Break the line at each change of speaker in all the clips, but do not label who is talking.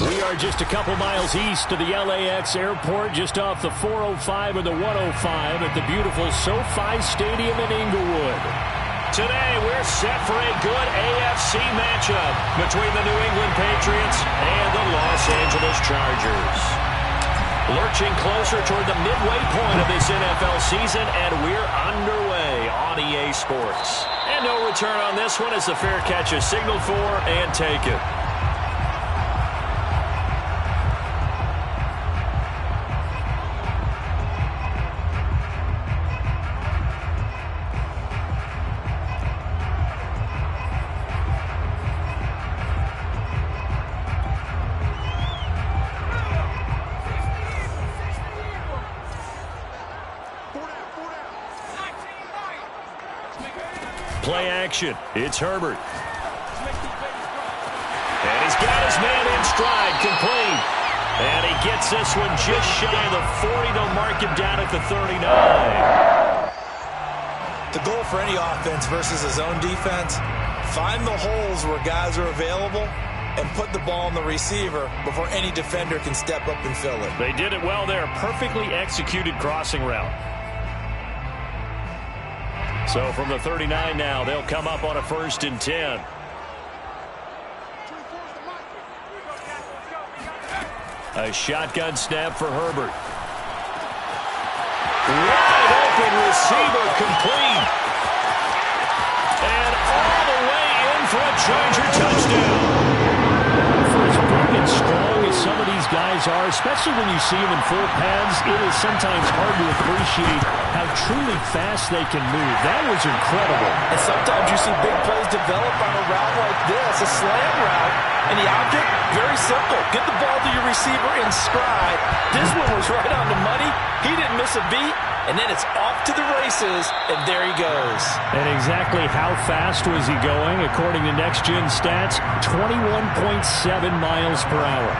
We are just a couple miles east of the LAX airport, just off the 405 or the 105 at the beautiful SoFi Stadium in Inglewood. Today, we're set for a good AFC matchup between the New England Patriots and the Los Angeles Chargers. Lurching closer toward the midway point of this NFL season, and we're underway on EA Sports. And no return on this one as the fair catch is signaled for and taken. Play action. It's Herbert. And he's got his man in stride, complete. And he gets this one just shy of the 40. They'll mark him down at the 39.
The goal for any offense versus his own defense, find the holes where guys are available and put the ball on the receiver before any defender can step up and fill it.
They did it well there. Perfectly executed crossing route. So from the 39 now, they'll come up on a 1st and 10. A shotgun snap for Herbert. Wide open receiver, complete. And all the way in for a Charger touchdown. For as big and strong as some of these guys are, especially when you see them in full pads, it is sometimes hard to appreciate how truly fast they can move. That was incredible.
And sometimes you see big plays develop on a route like this, a slant route. And the object, very simple. Get the ball to your receiver in stride. This one was right on the money. He didn't miss a beat. And then it's off to the races, and there he goes.
And exactly how fast was he going? According to Next Gen Stats, 21.7 miles per hour.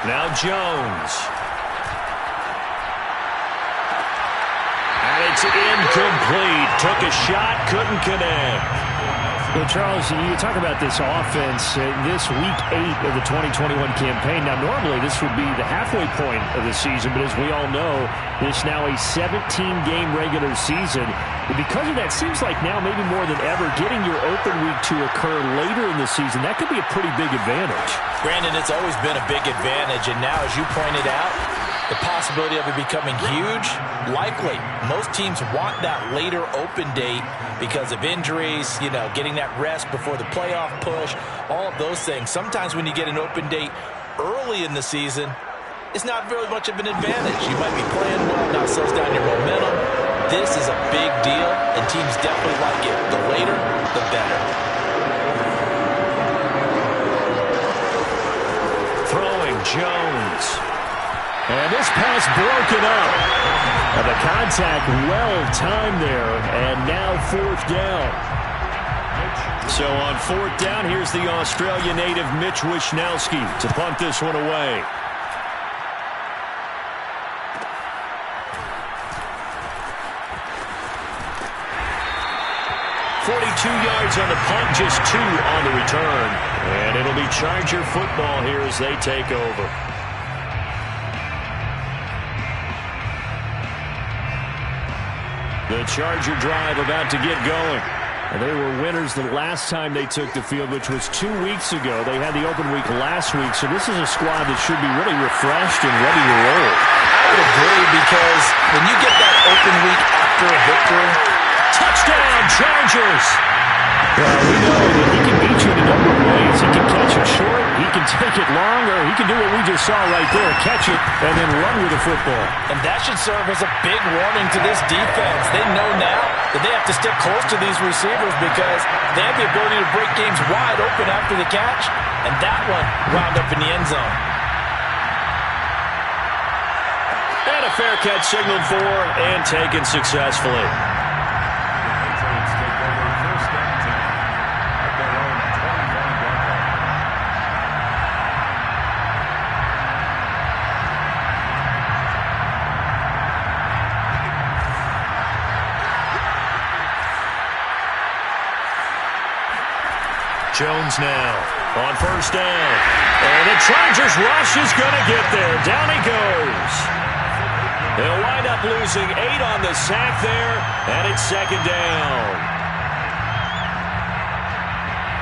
Now Jones. And it's incomplete. Took a shot, couldn't connect. Well, Charles, you talk about this offense, this week 8 of the 2021 campaign. Now, normally this would be the halfway point of the season, but as we all know, this now a 17-game regular season. And because of that, seems like now maybe more than ever, getting your open week to occur later in the season, that could be a pretty big advantage.
Brandon, it's always been a big advantage, and now, as you pointed out, the possibility of it becoming huge, likely. Most teams want that later open date because of injuries, you know, getting that rest before the playoff push, all of those things. Sometimes when you get an open date early in the season, it's not very much of an advantage. You might be playing well, now slows down your momentum. This is a big deal, and teams definitely like it. The later, the better.
Throwing Jones. And this pass broken up. And the contact well-timed there. And now 4th down. So on 4th down, here's the Australia native Mitch Wishnowsky to punt this one away. Yards on the punt, just 2 on the return. And it'll be Charger football here as they take over. The Charger drive about to get going. And they were winners the last time they took the field, which was 2 weeks ago. They had the open week last week, so this is a squad that should be really refreshed and ready to roll.
I would agree, because when you get that open week after a victory,
touchdown, Chargers! Well, we know that he can beat you in a number of ways. He can catch it short, he can take it long, or he can do what we just saw right there, catch it and then run with the football.
And that should serve as a big warning to this defense. They know now that they have to stick close to these receivers because they have the ability to break games wide open after the catch, and that one wound up in the end zone.
And And a fair catch signaled for and taken successfully. Jones now on first down. And the Chargers rush is going to get there. Down he goes. They'll wind up losing 8 on the sack there, and it's second down.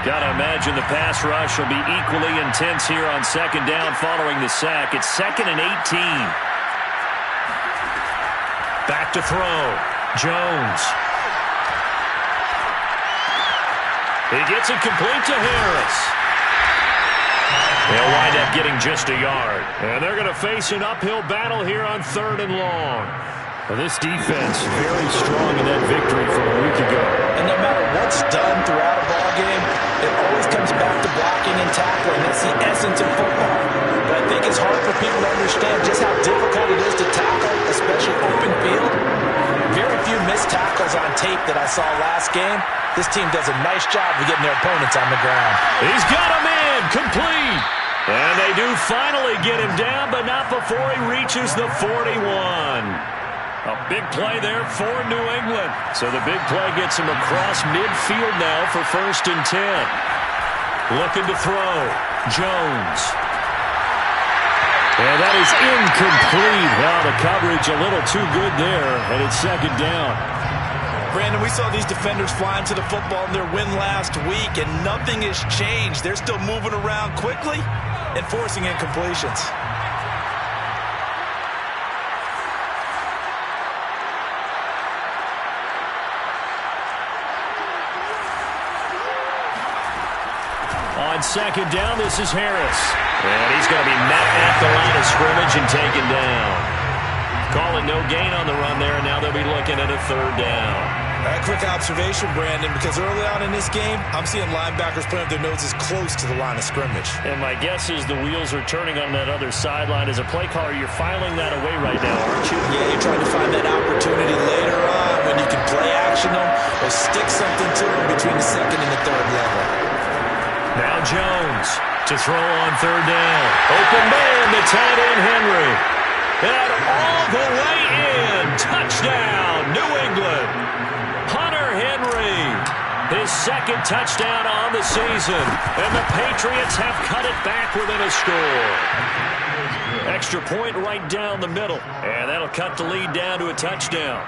Got to imagine the pass rush will be equally intense here on second down following the sack. It's 2nd and 18. Back to throw. Jones. He gets it complete to Harris. They'll wind up getting just a yard. And they're going to face an uphill battle here on 3rd and long. Well, this defense very strong in that victory from a week ago.
And no matter what's done throughout a ball game, it always comes back to blocking and tackling. That's the essence of football. But I think it's hard for people to understand just how difficult it is to tackle, especially open field. Very few missed tackles on tape that I saw last game. This team does a nice job of getting their opponents on the ground.
He's got him in, complete. And they do finally get him down, but not before he reaches the 41. A big play there for New England. So the big play gets him across midfield now for 1st and 10. Looking to throw. Jones. And that is incomplete. Wow, the coverage a little too good there, and it's second down.
Brandon, we saw these defenders flying to the football in their win last week, and nothing has changed. They're still moving around quickly and forcing incompletions.
On second down, this is Harris. And he's going to be met at the line of scrimmage and taken down. Calling no gain on the run there, and now they'll be looking at a 3rd down.
A quick observation, Brandon, because early on in this game, I'm seeing linebackers putting up their noses close to the line of scrimmage.
And my guess is the wheels are turning on that other sideline. As a play caller, you're filing that away right now, aren't you?
Yeah, you're trying to find that opportunity later on when you can play action them or stick something to them between the 2nd and the 3rd level.
Now Jones to throw on 3rd down. Open man, the tight end Henry. And all the way in. Touchdown, New England. Hunter Henry, his 2nd touchdown on the season. And the Patriots have cut it back within a score. Extra point right down the middle. And that'll cut the lead down to a touchdown.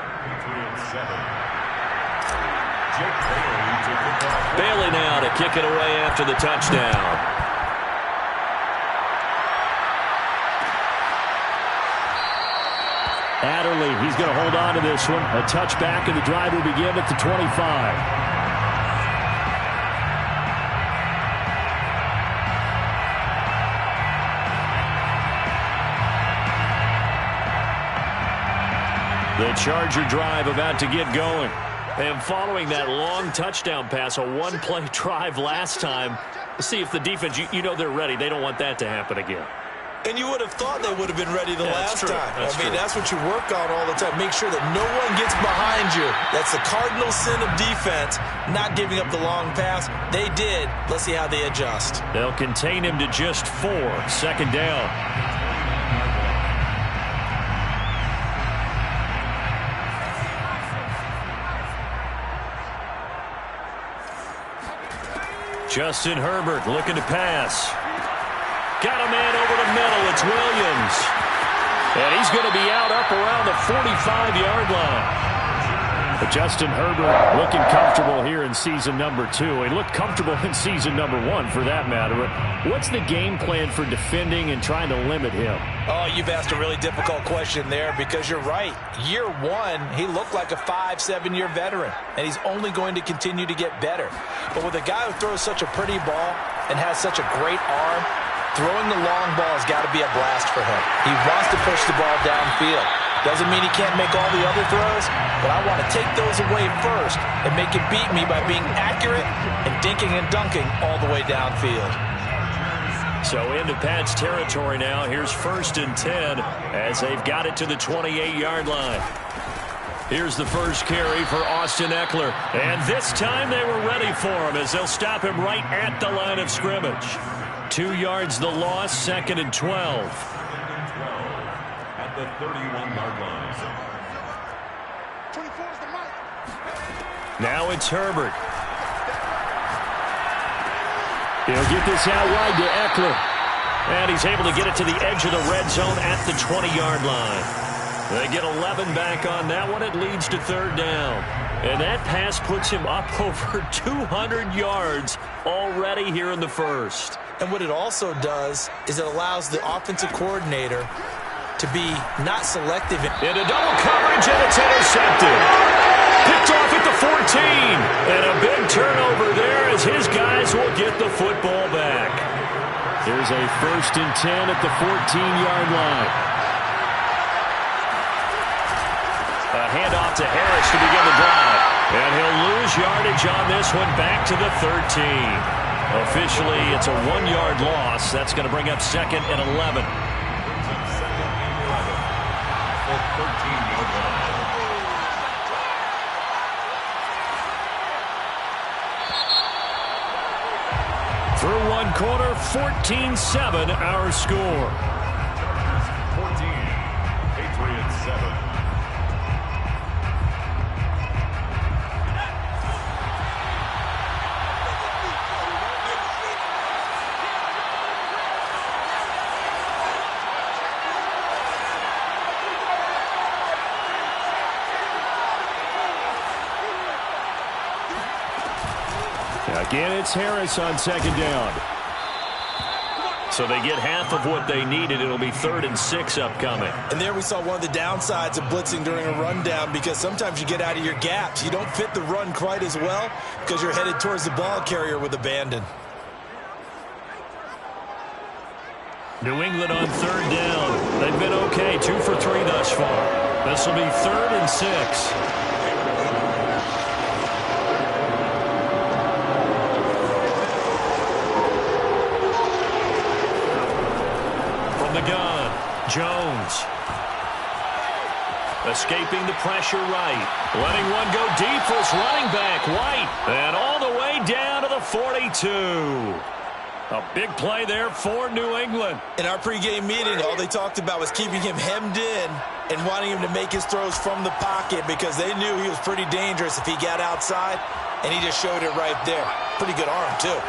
Bailey now to kick it away after the touchdown. Adderley, he's going to hold on to this one. A touchback, and the drive will begin at the 25. The Charger drive about to get going. And following that long touchdown pass, a one-play drive last time, let's see if the defense, you know they're ready. They don't want that to happen again.
And you would have thought they would have been ready the last time.
That's true.
That's what you work on all the time. Make sure that no one gets behind you. That's the cardinal sin of defense, not giving up the long pass. They did. Let's see how they adjust.
They'll contain him to just 4. Second down. Justin Herbert looking to pass. Got a man over the middle. It's Williams. And he's going to be out up around the 45-yard line. But Justin Herbert looking comfortable here in season number 2. He looked comfortable in season number 1 for that matter. What's the game plan for defending and trying to limit him?
Oh, you've asked a really difficult question there because you're right. Year 1, he looked like a 5-7-year veteran, and he's only going to continue to get better. But with a guy who throws such a pretty ball and has such a great arm, throwing the long ball has got to be a blast for him. He wants to push the ball downfield. Doesn't mean he can't make all the other throws, but I want to take those away first and make him beat me by being accurate and dinking and dunking all the way downfield.
So into Pat's territory now. Here's 1st and 10 as they've got it to the 28-yard line. Here's the first carry for Austin Eckler. And this time they were ready for him as they'll stop him right at the line of scrimmage. 2 yards the loss, 2nd and 12.
At the 31-yard line.
Now it's Herbert. He'll get this out wide to Eckler. And he's able to get it to the edge of the red zone at the 20-yard line. They get 11 back on that one. It leads to 3rd down. And that pass puts him up over 200 yards already here in the first.
And what it also does is it allows the offensive coordinator to be not selective.
Into double coverage, and it's intercepted. Picked off at the 14. And a big turnover there as his guys will get the football back. There's a 1st and 10 at the 14-yard line. A handoff to Harris to begin the drive. And he'll lose yardage on this one back to the 13. Officially, it's a 1-yard loss. That's going to bring up 2nd and 11. Through one quarter, 14-7 our score.
14, Patriots 7.
Again, it's Harris on 2nd down. So they get half of what they needed. It'll be 3rd and 6 upcoming.
And there we saw one of the downsides of blitzing during a rundown, because sometimes you get out of your gaps. You don't fit the run quite as well because you're headed towards the ball carrier with abandon.
New England on 3rd down. They've been okay, 2 for 3 thus far. This will be 3rd and 6. Jones. Escaping the pressure right. Letting one go deep for his running back, White. And all the way down to the 42. A big play there for New England.
In our pregame meeting, all they talked about was keeping him hemmed in and wanting him to make his throws from the pocket, because they knew he was pretty dangerous if he got outside, and he just showed it right there. Pretty good arm, too.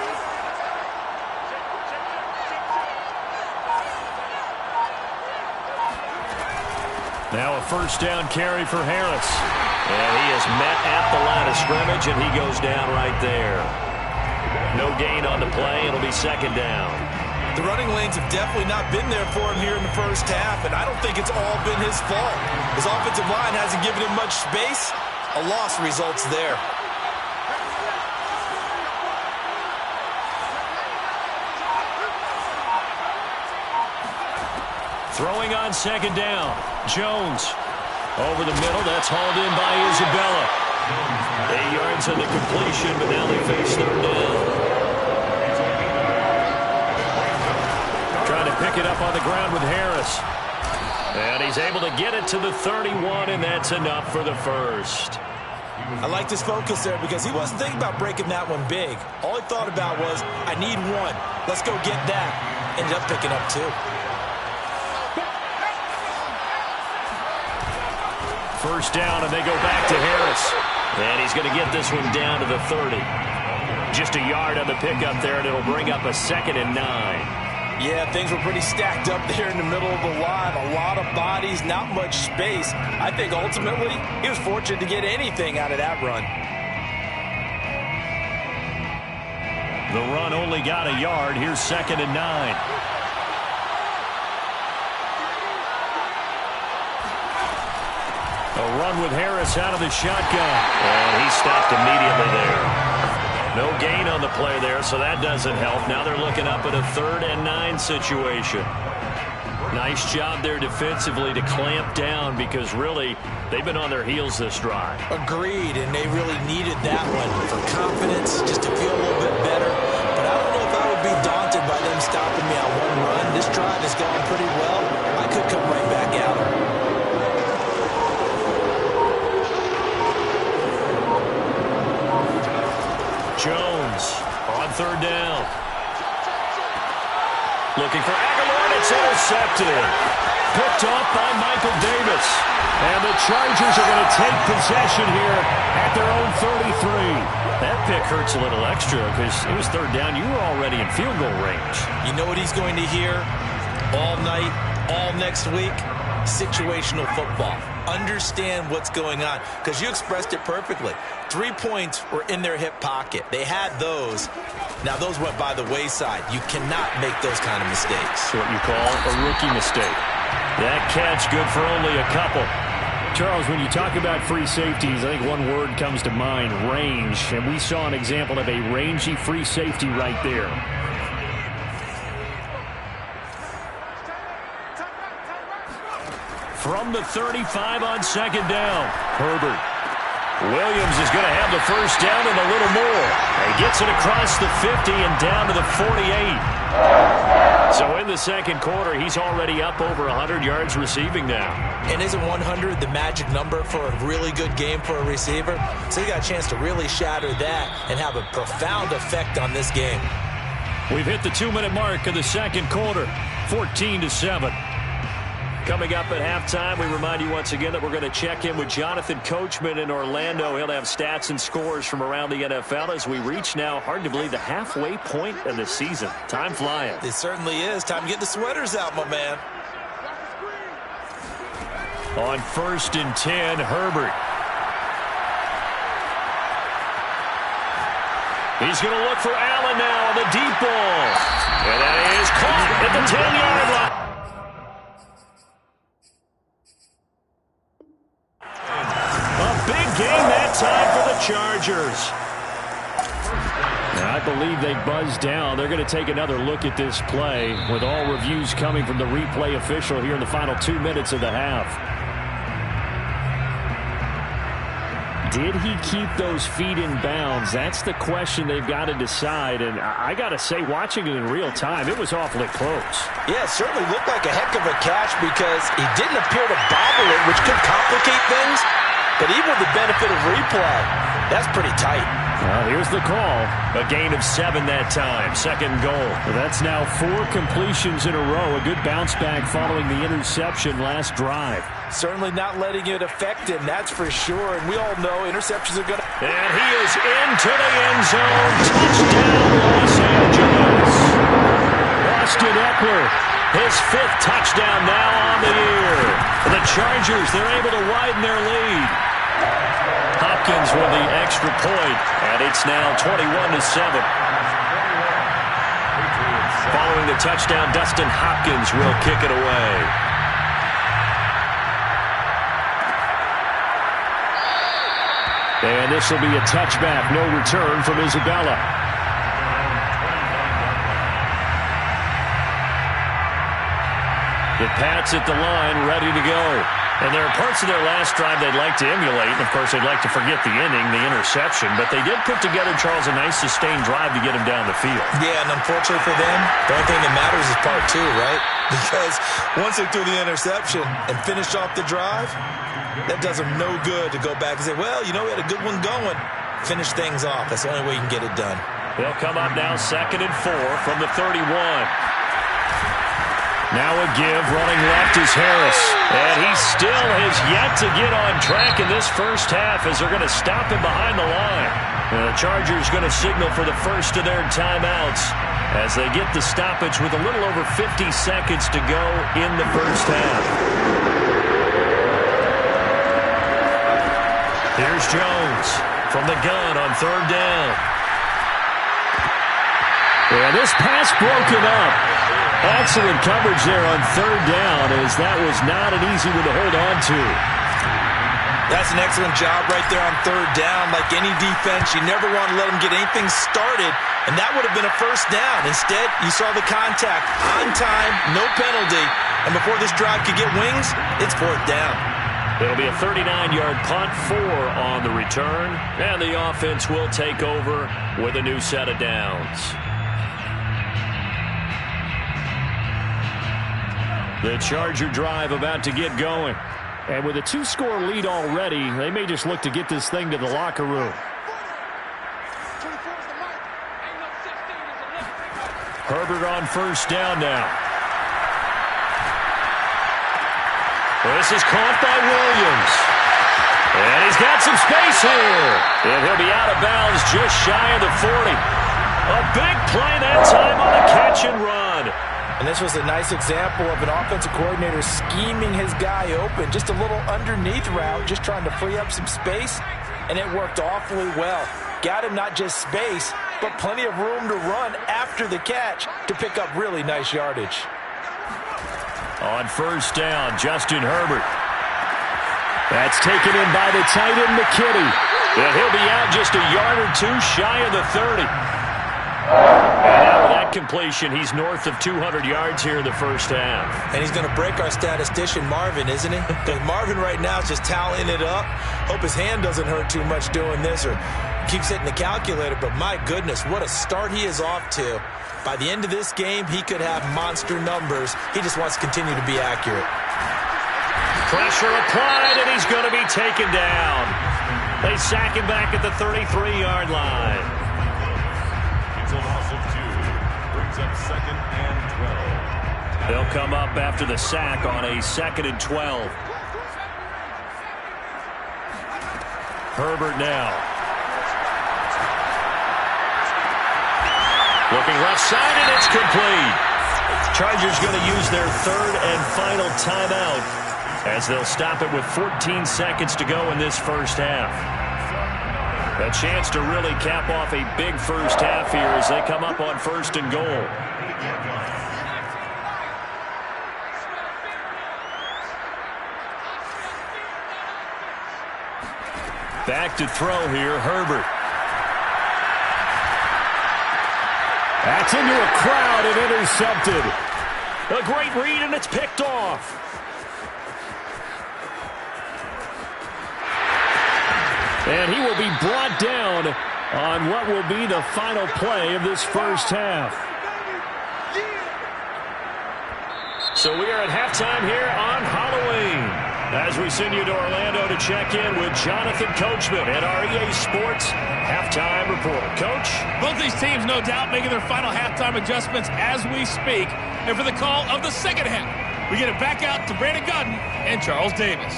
Now a 1st down carry for Harris. And he is met at the line of scrimmage, and he goes down right there. No gain on the play. It'll be 2nd down.
The running lanes have definitely not been there for him here in the first half, and I don't think it's all been his fault. His offensive line hasn't given him much space. A loss results there.
Throwing on 2nd down. Jones over the middle. That's hauled in by Isabella. 8 yards on the completion, but now they face 3rd down. Trying to pick it up on the ground with Harris. And he's able to get it to the 31, and that's enough for the first.
I liked his focus there because he wasn't thinking about breaking that one big. All he thought about was, I need one. Let's go get that. Ended up picking up 2.
First down, and they go back to Harris. And he's going to get this one down to the 30. Just a yard on the pickup there, and it'll bring up a 2nd and 9.
Yeah, things were pretty stacked up there in the middle of the line. A lot of bodies, not much space. I think ultimately he was fortunate to get anything out of that run.
The run only got a yard. Here's 2nd and 9. A run with Harris out of the shotgun. And he stopped immediately there. No gain on the play there, so that doesn't help. Now they're looking up at a 3rd and 9 situation. Nice job there defensively to clamp down, because really they've been on their heels this drive.
Agreed, and they really needed that one for confidence, just to feel a little bit better. But I don't know if I would be daunted by them stopping me on one run. This drive has gone pretty well. I could come right back out.
Jones on third down. Looking for Aguilar. It's intercepted. Picked off by Michael Davis. And the Chargers are going to take possession here at their own 33. That pick hurts a little extra because it was third down. You were already in field goal range.
You know what he's going to hear all night, all next week? Situational football. Understand what's going on, because you expressed it perfectly. 3 points were in their hip pocket. They had those. Now, those went by the wayside. You cannot make those kind of mistakes.
What you call a rookie mistake. That catch good for only a couple. Charles, when you talk about free safeties, I think one word comes to mind, range. And we saw an example of a rangy free safety right there. From the 35 on second down, Herbert. Williams is going to have the first down and a little more. He gets it across the 50 and down to the 48. So in the second quarter, he's already up over 100 yards receiving now.
And isn't 100 the magic number for a really good game for a receiver? So you got a chance to really shatter that and have a profound effect on this game.
We've hit the 2-minute mark of the second quarter, 14-7. Coming up at halftime, we remind you once again that we're going to check in with Jonathan Coachman in Orlando. He'll have stats and scores from around the NFL as we reach now, hard to believe, the halfway point of the season. Time flying.
It certainly is. Time to get the sweaters out, my man.
On 1st and 10, Herbert. He's going to look for Allen now on the deep ball. And that is caught at the 10-yard line. Game that time for the Chargers. Now, I believe they buzzed down. They're going to take another look at this play with all reviews coming from the replay official here in the final 2 minutes of the half. Did he keep those feet in bounds? That's the question they've got to decide. And I got to say, watching it in real time, it was awfully close.
Yeah, it certainly looked like a heck of a catch because he didn't appear to bobble it, which could complicate things. But even with the benefit of replay, that's pretty tight.
Well, here's the call. A gain of 7 that time. Second goal. Well, that's now 4 completions in a row. A good bounce back following the interception last drive.
Certainly not letting it affect him, that's for sure. And we all know interceptions are going to...
And he is into the end zone. Touchdown, Los Angeles. Austin Eckler, his 5th touchdown now on the year. The Chargers, they're able to widen their lead. Hopkins with the extra point, and it's now 21-7. Following the touchdown, Dustin Hopkins will kick it away. And this will be a touchback, no return from Isabella. The Pats at the line, ready to go. And there are parts of their last drive they'd like to emulate. And, of course, they'd like to forget the inning, the interception. But they did put together, Charles, a nice sustained drive to get him down the field.
Yeah, and unfortunately for them, the only thing that matters is part 2, right? Because once they threw the interception and finished off the drive, that does them no good to go back and say, well, you know, we had a good one going. Finish things off. That's the only way you can get it done.
They'll come up now 2nd and 4 from the 31. Now a give, running left is Harris. And he still has yet to get on track in this first half as they're going to stop him behind the line. And the Chargers going to signal for the first of their timeouts as they get the stoppage with a little over 50 seconds to go in the first half. Here's Jones from the gun on 3rd down. And this pass broken up. Excellent coverage there on 3rd down, as that was not an easy one to hold on to.
That's an excellent job right there on 3rd down. Like any defense, you never want to let them get anything started, and that would have been a first down. Instead, you saw the contact on time, no penalty, and before this drive could get wings, it's 4th down.
It'll be a 39-yard punt, 4 on the return, and the offense will take over with a new set of downs. The Charger drive about to get going. And with a 2-score lead already, they may just look to get this thing to the locker room. Herbert on first down now. This is caught by Williams. And he's got some space here. And he'll be out of bounds just shy of the 40. A big play that time on a catch and run.
And this was a nice example of an offensive coordinator scheming his guy open. Just a little underneath route, just trying to free up some space. And it worked awfully well. Got him not just space, but plenty of room to run after the catch to pick up really nice yardage.
On first down, Justin Herbert. That's taken in by the tight end, McKinney. And he'll be out just a yard or two shy of the 30. And now with that completion, he's north of 200 yards here in the first half.
And he's going to break our statistician, Marvin, isn't he? Because Marvin right now is just tallying it up. Hope his hand doesn't hurt too much doing this or keeps hitting the calculator. But my goodness, what a start he is off to. By the end of this game, he could have monster numbers. He just wants to continue to be accurate.
Pressure applied, and he's going to be taken down. They sack him back at the 33-yard line.
It's a loss of 2. Brings up 2nd and 12.
They'll come up after the sack on a 2nd and 12. Herbert now. Looking left side, and it's complete. Chargers going to use their 3rd and final timeout as they'll stop it with 14 seconds to go in this first half. A chance to really cap off a big first half here as they come up on 1st and goal. Back to throw here, Herbert. That's into a crowd and intercepted. A great read, and it's picked off. And he will be brought down on what will be the final play of this first half. So we are at halftime here on Halloween, as we send you to Orlando to check in with Jonathan Coachman at our EA Sports halftime report. Coach?
Both these teams, no doubt, making their final halftime adjustments as we speak. And for the call of the second half, we get it back out to Brandon Godden and Charles Davis.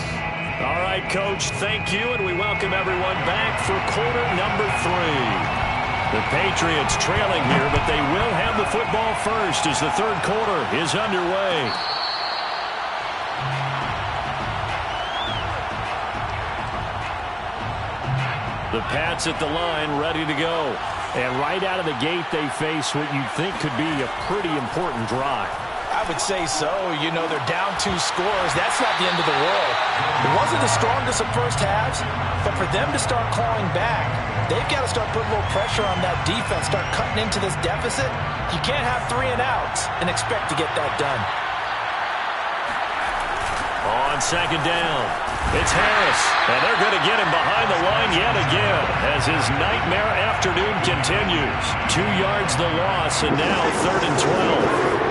All right, Coach, thank you, and we welcome everyone back for quarter number 3. The Patriots trailing here, but they will have the football first as the third quarter is underway. The Pats at the line, ready to go. And right out of the gate, they face what you'd think could be a pretty important drive.
I would say so. You know, they're down 2 scores. That's not the end of the world. It wasn't the strongest of first halves, but for them to start clawing back, they've got to start putting a little pressure on that defense, start cutting into this deficit. You can't have 3 and outs and expect to get that done.
On second down, it's Harris, and they're going to get him behind the line yet again as his nightmare afternoon continues. 2 yards the loss, and now 3rd and 12.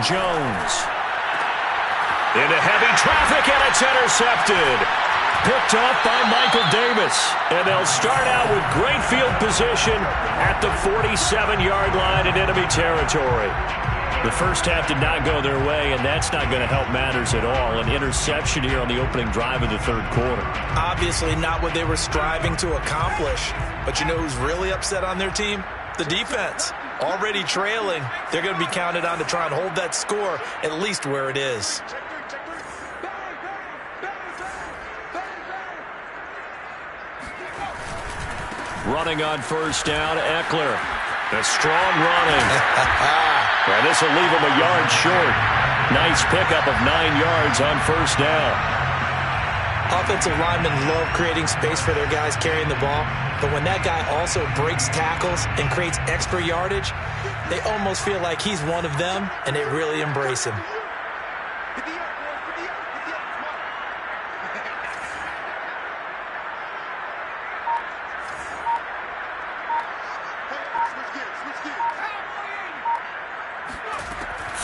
Jones. Into heavy traffic, and it's intercepted. Picked off by Michael Davis. And they'll start out with great field position at the 47-yard line in enemy territory. The first half did not go their way, and that's not going to help matters at all. An interception here on the opening drive of the third quarter.
Obviously not what they were striving to accomplish. But you know who's really upset on their team? The defense. Already trailing, they're going to be counted on to try and hold that score at least where it is.
Running on first down, Eckler. A strong running. And this will leave him a yard short. Nice pickup of 9 yards on first down.
Offensive linemen love creating space for their guys carrying the ball, but when that guy also breaks tackles and creates extra yardage, they almost feel like he's one of them, and they really embrace him.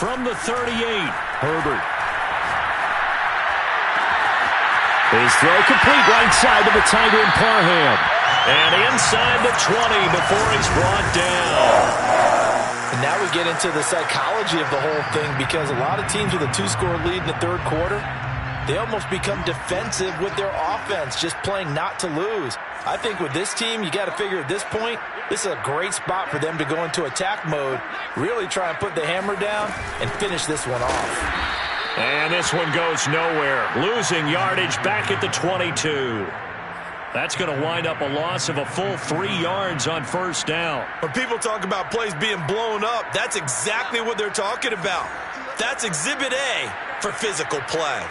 From the 38, Herbert. His throw complete right side to the tight end, Parham. And inside the 20 before he's brought down.
And now we get into the psychology of the whole thing, because a lot of teams with a 2-score lead in the third quarter, they almost become defensive with their offense, just playing not to lose. I think with this team, you got to figure at this point, this is a great spot for them to go into attack mode, really try and put the hammer down and finish this one off.
And this one goes nowhere. Losing yardage back at the 22. That's going to wind up a loss of a full 3 yards on first down.
When people talk about plays being blown up, that's exactly what they're talking about. That's Exhibit A for physical play.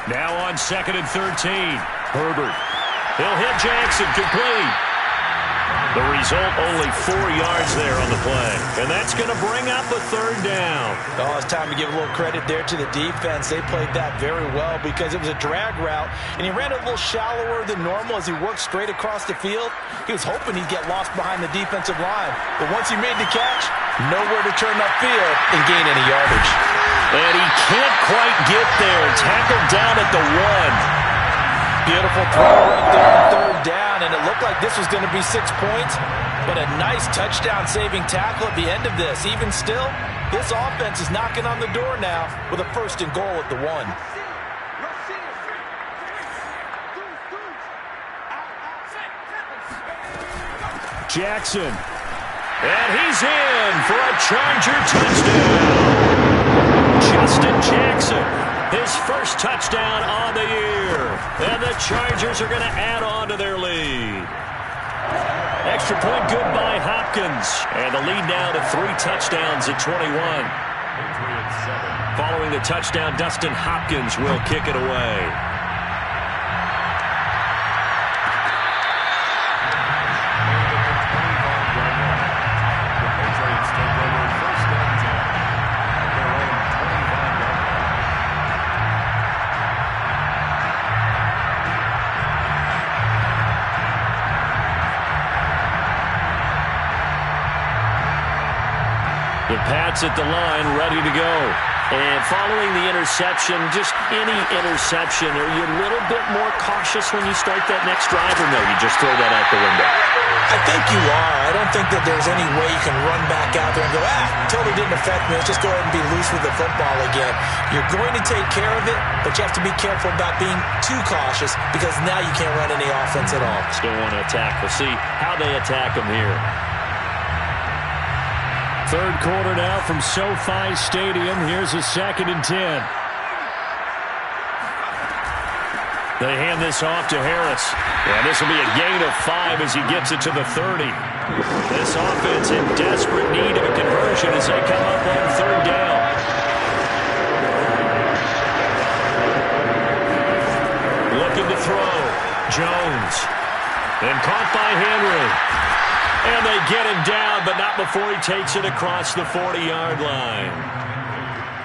Now on 2nd and 13. Herbert. He'll hit Jackson complete. The result, only 4 yards there on the play. And that's going to bring up a third down.
Oh, it's time to give a little credit there to the defense. They played that very well because it was a drag route, and he ran a little shallower than normal as he worked straight across the field. He was hoping he'd get lost behind the defensive line. But once he made the catch, nowhere to turn upfield and gain any yardage.
And he can't quite get there. Tackled down at the 1.
Beautiful throw right there on third down, and it looked like this was going to be 6 points, but a nice touchdown-saving tackle at the end of this. Even still, this offense is knocking on the door now with a 1st and goal at the 1.
Jackson. And he's in for a Charger touchdown. Justin Jackson, his first touchdown on the year. And the Chargers are going to add on to their lead. Extra point good by Hopkins. And the lead now to 3 touchdowns at 21. Following the touchdown, Dustin Hopkins will kick it away. The Pats at the line, ready to go. And following the interception, just any interception, are you a little bit more cautious when you start that next drive, or no, you just throw that out the window?
I think you are. I don't think that there's any way you can run back out there and go, totally didn't affect me. Let's just go ahead and be loose with the football again. You're going to take care of it, but you have to be careful about being too cautious, because now you can't run any offense at all.
Still want to attack. We'll see how they attack them here. Third quarter now from SoFi Stadium. Here's a 2nd and 10. They hand this off to Harris. And this will be a gain of 5 as he gets it to the 30. This offense in desperate need of a conversion as they come up on third down. Looking to throw. Jones. And caught by Henry. And they get him down, but not before he takes it across the 40-yard line.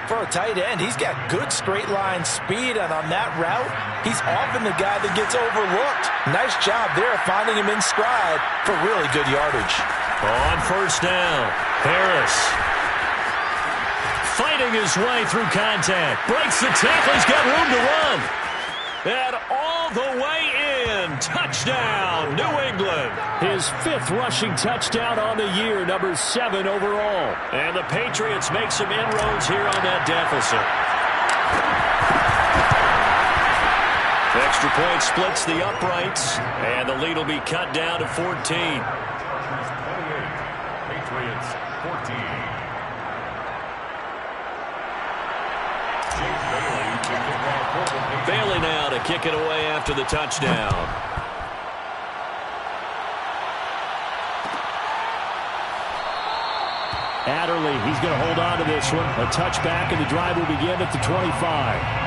For a tight end, he's got good straight-line speed, and on that route, he's often the guy that gets overlooked. Nice job there finding him in stride for really good yardage.
On first down, Harris. Fighting his way through contact. Breaks the tackle. He's got room to run. And all the way in. Touchdown, New England. His 5th rushing touchdown on the year, number 7 overall. And the Patriots make some inroads here on that deficit. Extra point splits the uprights, and the lead will be cut down to 14.
Patriots 14.
Bailey now to kick it away after the touchdown. Adderley, he's going to hold on to this one. A touchback, and the drive will begin at the 25.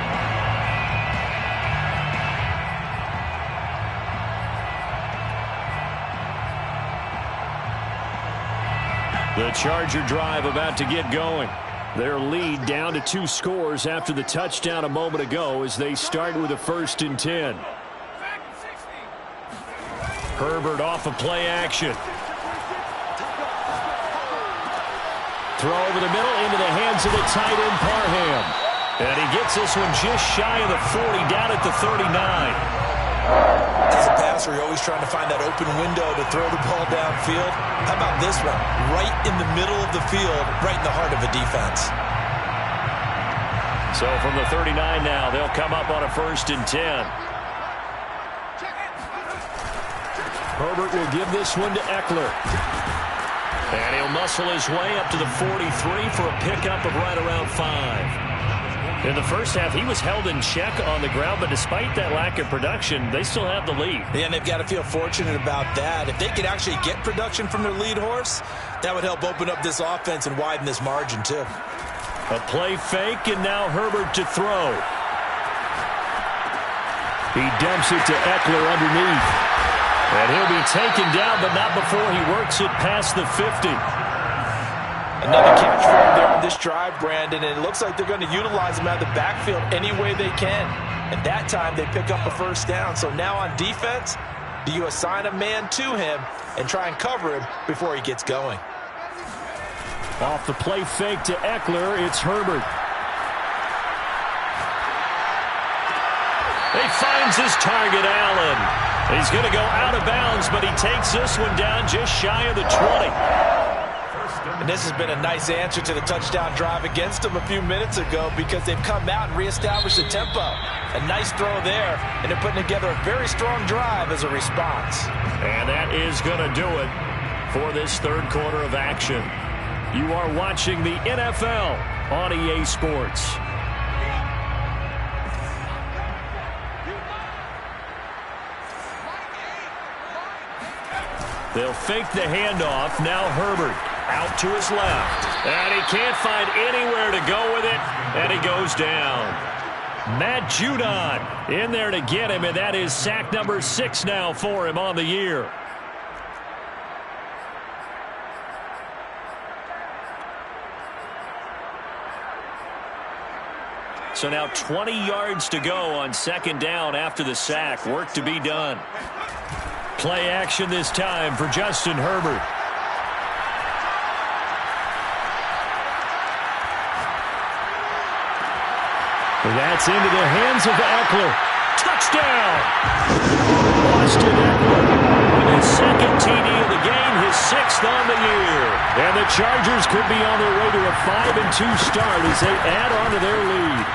The Charger drive about to get going. Their lead down to 2 scores after the touchdown a moment ago as they start with a 1st and 10. Herbert off of play action. Throw over the middle into the hands of the tight end Parham. And he gets this one just shy of the 40, down at the 39.
As a passer, you're always trying to find that open window to throw the ball downfield. How about this one? Right in the middle of the field, right in the heart of a defense.
So from the 39 now, they'll come up on a 1st and 10. Herbert will give this one to Eckler. And he'll muscle his way up to the 43 for a pickup of right around 5. In the first half, he was held in check on the ground, but despite that lack of production, they still have the lead.
Yeah, and they've got to feel fortunate about that. If they could actually get production from their lead horse, that would help open up this offense and widen this margin, too.
A play fake, and now Herbert to throw. He dumps it to Eckler underneath. And he'll be taken down, but not before he works it past the 50.
Another catch for him there on this drive, Brandon, and it looks like they're going to utilize him out of the backfield any way they can. And that time, they pick up a 1st down. So now on defense, do you assign a man to him and try and cover him before he gets going?
Off the play fake to Eckler, it's Herbert. He finds his target, Allen. He's going to go out of bounds, but he takes this one down just shy of the 20.
And this has been a nice answer to the touchdown drive against them a few minutes ago because they've come out and reestablished the tempo. A nice throw there, and they're putting together a very strong drive as a response.
And that is going to do it for this 3rd quarter of action. You are watching the NFL on EA Sports. They'll fake the handoff. Now Herbert out to his left. And he can't find anywhere to go with it. And he goes down. Matt Judon in there to get him. And that is sack number 6 now for him on the year. So now 20 yards to go on 2nd down after the sack. Work to be done. Play action this time for Justin Herbert. That's into the hands of Eckler. Touchdown! Austin Eckler with his 2nd TD of the game, his 6th on the year. And the Chargers could be on their way to a 5-2 start as they add on to their lead.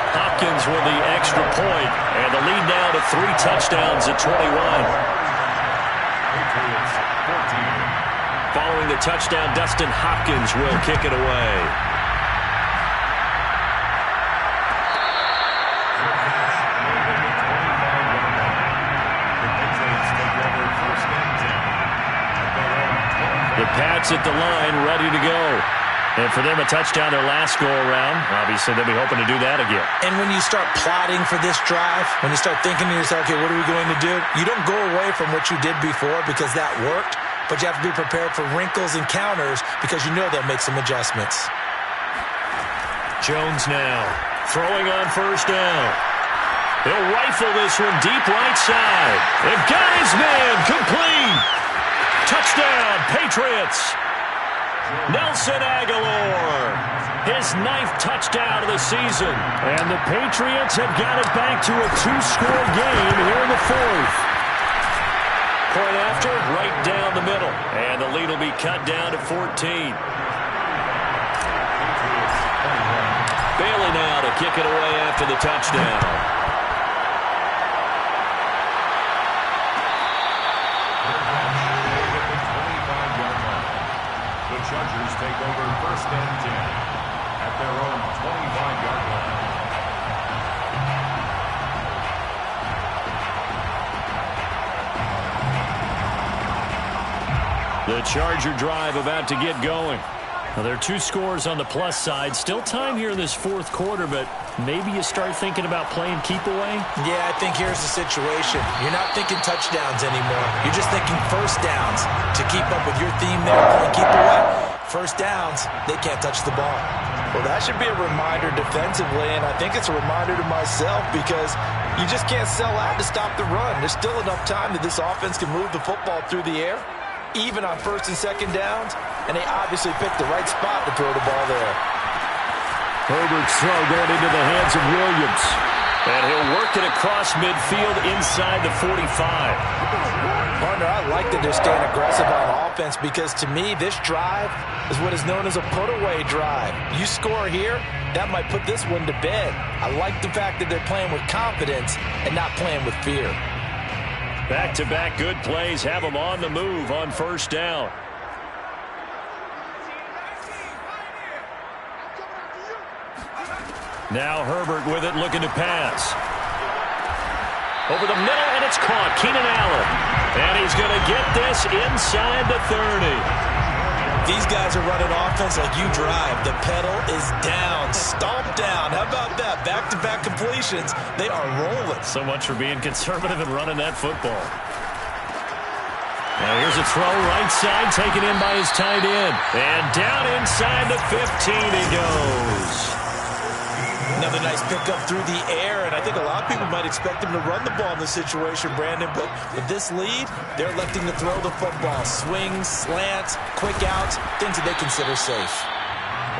Hopkins with the extra point, and the lead now to 3 touchdowns at 21. Following the touchdown, Dustin Hopkins will kick it away. The Pats at the line, ready to go. And for them, a touchdown their last go-around. Obviously, they'll be hoping to do that again.
And when you start plotting for this drive, when you start thinking to yourself, okay, what are we going to do? You don't go away from what you did before because that worked, but you have to be prepared for wrinkles and counters because you know they'll make some adjustments.
Jones now throwing on 1st down. He'll rifle this one deep right side. And got his man complete. Touchdown, Patriots. Nelson Aguilar, his 9th touchdown of the season. And the Patriots have got it back to a 2-score game here in the 4th. Point after, right down the middle. And the lead will be cut down to 14. Bailey now to kick it away after the touchdown.
Chargers take over 1st and 10 at their own 25-yard line.
The Charger drive about to get going. Well, there are 2 scores on the plus side. Still time here in this fourth quarter, but maybe you start thinking about playing keep away?
Yeah, I think here's the situation. You're not thinking touchdowns anymore. You're just thinking first downs. To keep up with your theme there, playing keep away, first downs, they can't touch the ball.
Well, that should be a reminder defensively, and I think it's a reminder to myself because you just can't sell out to stop the run. There's still enough time that this offense can move the football through the air, even on first and second downs, and they obviously picked the right spot to throw the ball there.
Herbert's throw going into the hands of Williams. And he'll work it across midfield inside the 45.
Partner, I like that they're staying aggressive on offense because to me, this drive is what is known as a put-away drive. You score here, that might put this one to bed. I like the fact that they're playing with confidence and not playing with fear.
Back-to-back good plays have them on the move on first down. Now Herbert with it, looking to pass. Over the middle, and it's caught. Keenan Allen. And he's going to get this inside the 30.
These guys are running offense like you drive. The pedal is down, stomp down. How about that? Back-to-back completions. They are rolling.
So much for being conservative and running that football. Now here's a throw right side, taken in by his tight end. And down inside the 15 he goes.
Another nice pickup through the air, and I think a lot of people might expect him to run the ball in this situation, Brandon, but with this lead, they're electing to throw the football. Swings, slants, quick outs, things that they consider safe.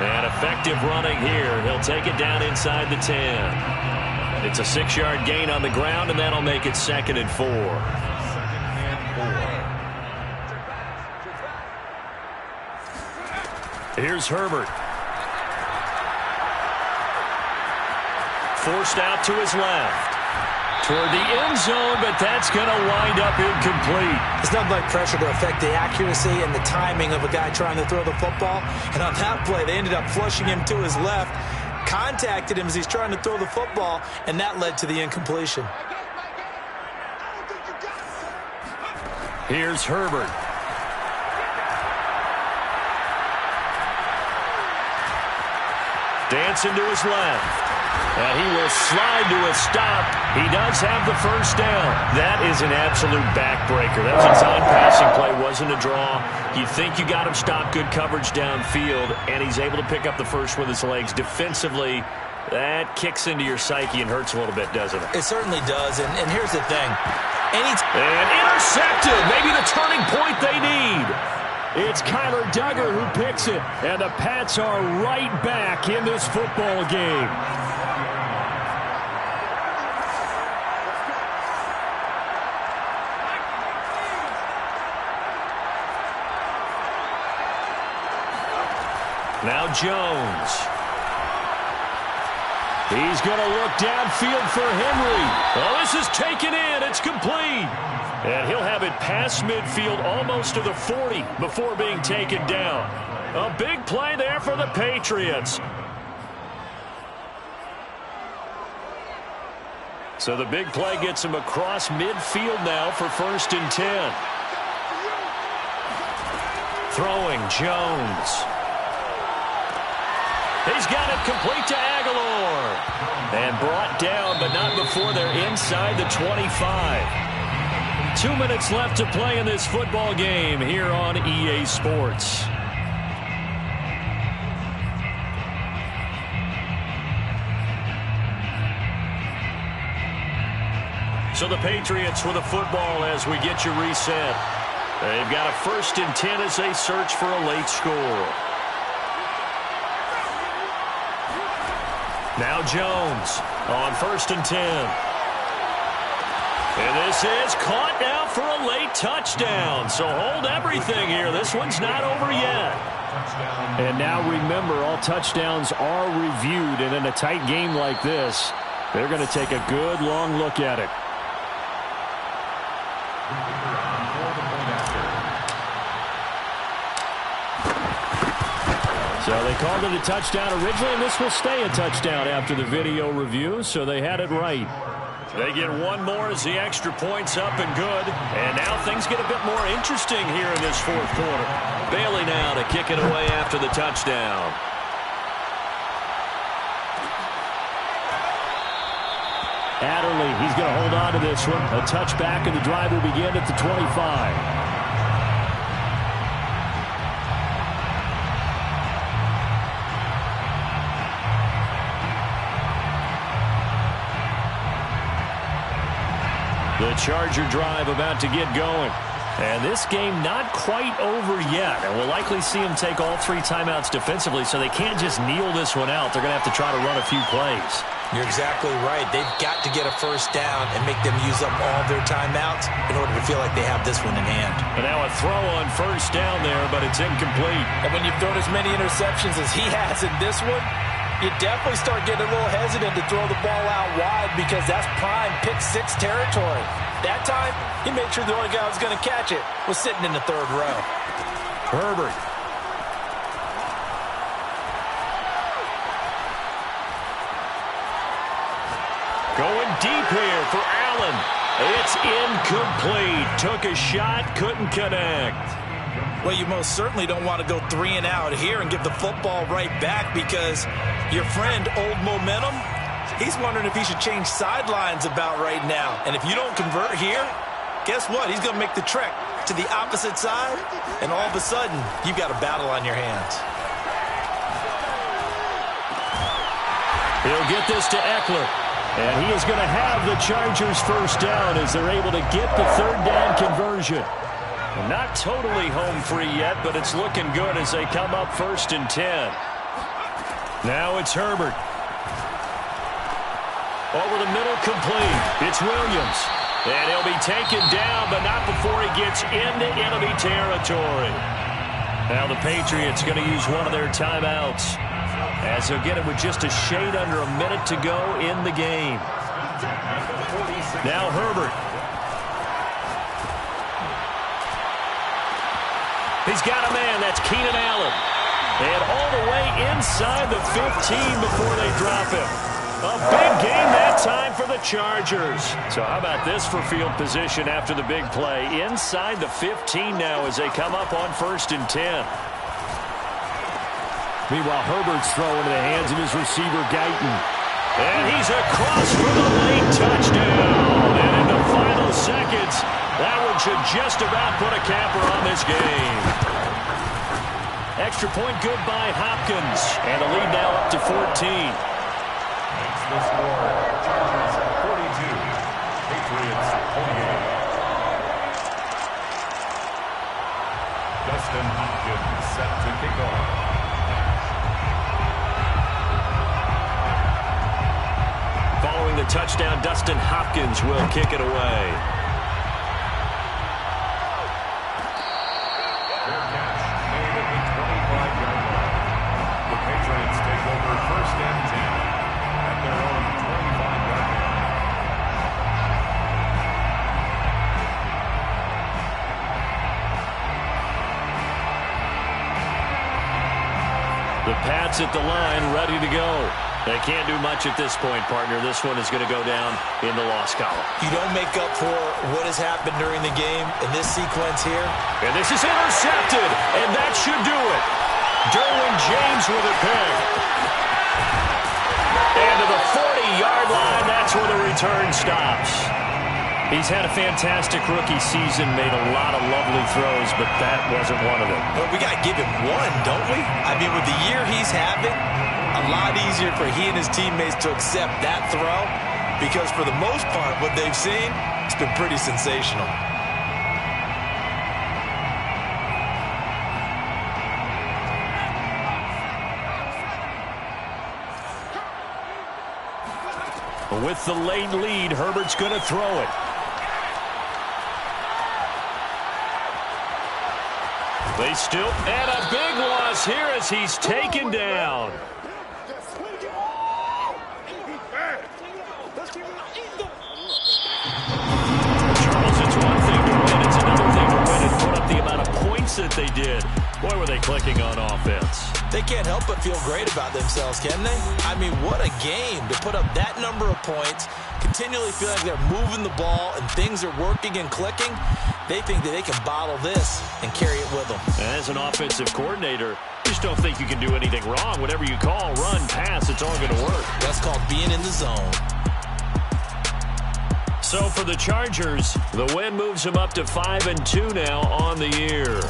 And effective running here. He'll take it down inside the 10. It's a 6-yard gain on the ground, and that'll make it 2nd and 4. Here's Herbert. Forced out to his left. Toward the end zone, but that's going to wind up incomplete.
It's nothing like pressure to affect the accuracy and the timing of a guy trying to throw the football. And on that play, they ended up flushing him to his left, contacted him as he's trying to throw the football, and that led to the incompletion.
Here's Herbert. Dancing to his left. And he will slide to a stop. He does have the first down. That is an absolute backbreaker. That was a design passing play, wasn't a draw. You think you got him stopped, good coverage downfield, and he's able to pick up the first with his legs. Defensively, that kicks into your psyche and hurts a little bit, doesn't it?
It certainly does, and here's the thing.
And intercepted. Maybe the turning point they need. It's Kyler Duggar who picks it, and the Pats are right back in this football game. Now Jones. He's going to look downfield for Henry. Oh, this is taken in. It's complete. And he'll have it past midfield almost to the 40 before being taken down. A big play there for the Patriots. So the big play gets him across midfield now for 1st and 10. Throwing Jones. He's got it complete to Aguilar. And brought down, but not before they're inside the 25. 2 minutes left to play in this football game here on EA Sports. So the Patriots with a football as we get you reset. They've got a 1st and 10 as they search for a late score. Now Jones on 1st and 10. And this is caught now for a late touchdown. So hold everything here. This one's not over yet. And now remember, all touchdowns are reviewed. And in a tight game like this, they're going to take a good long look at it. So they called it a touchdown originally, and this will stay a touchdown after the video review, so they had it right. They get one more as the extra point's up and good. And now things get a bit more interesting here in this fourth quarter. Bailey now to kick it away after the touchdown. Adderley, he's going to hold on to this one. A touchback, and the drive will begin at the 25. The Charger drive about to get going. And this game not quite over yet. And we'll likely see them take all 3 timeouts defensively, so they can't just kneel this one out. They're going to have to try to run a few plays.
You're exactly right. They've got to get a first down and make them use up all their timeouts in order to feel like they have this one in hand.
And now a throw on first down there, but it's incomplete.
And when you've thrown as many interceptions as he has in this one, you definitely start getting a little hesitant to throw the ball out wide because that's prime pick-6 territory. That time, he made sure the only guy who was going to catch it was sitting in the 3rd row.
Herbert. Going deep here for Allen. It's incomplete. Took a shot, couldn't connect.
Well, you most certainly don't want to go 3 and out here and give the football right back because your friend, Old Momentum, he's wondering if he should change sidelines about right now. And if you don't convert here, guess what? He's going to make the trek to the opposite side, and all of a sudden, you've got a battle on your hands.
He'll get this to Eckler. And he is going to have the Chargers first down as they're able to get the 3rd down conversion. Not totally home free yet, but it's looking good as they come up 1st and 10. Now it's Herbert. Over the middle, complete. It's Williams. And he'll be taken down, but not before he gets into enemy territory. Now the Patriots going to use one of their timeouts as they'll get it with just a shade under a minute to go in the game. Now Herbert. He's got a man. That's Keenan Allen. And all the way inside the 15 before they drop him. A big game that time for the Chargers. So how about this for field position after the big play? Inside the 15 now as they come up on 1st and 10. Meanwhile, Herbert's throwing into the hands of his receiver, Guyton. And he's across for the late touchdown. And in the final seconds, that one should just about put a capper on this game. Extra point good by Hopkins. And the lead now up to 14.
Makes the score Chargers 42, Patriots 28. Dustin Hopkins set to kick off.
Following the touchdown, Dustin Hopkins will kick it away.
Fair catch made at the 25-yard line. The Patriots take over 1st and 10 at their own 25-yard line.
The Pats at the line, ready to go. They can't do much at this point, partner. This one is going to go down in the loss column.
You don't make up for what has happened during the game in this sequence here.
And this is intercepted, and that should do it. Derwin James with a pick. And to the 40-yard line, that's where the return stops. He's had a fantastic rookie season, made a lot of lovely throws, but that wasn't one of them.
Well, we got to give him one, don't we? I mean, with the year he's having, a lot easier for he and his teammates to accept that throw because for the most part, what they've seen, it's been pretty sensational.
With the late lead, Herbert's going to throw it. They still, and a big loss here as he's taken down. Charles, it's one thing to win, it's another thing to win and put up the amount of points that they did. Boy, were they clicking on offense.
They can't help but feel great about themselves, can they? I mean, what a game to put up that number of points continually feel like they're moving the ball and things are working and clicking, they think that they can bottle this and carry it with them.
As an offensive coordinator, you just don't think you can do anything wrong. Whatever you call, run, pass, it's all going to work.
That's called being in the zone.
So for the Chargers, the win moves them up to 5-2 now on the year.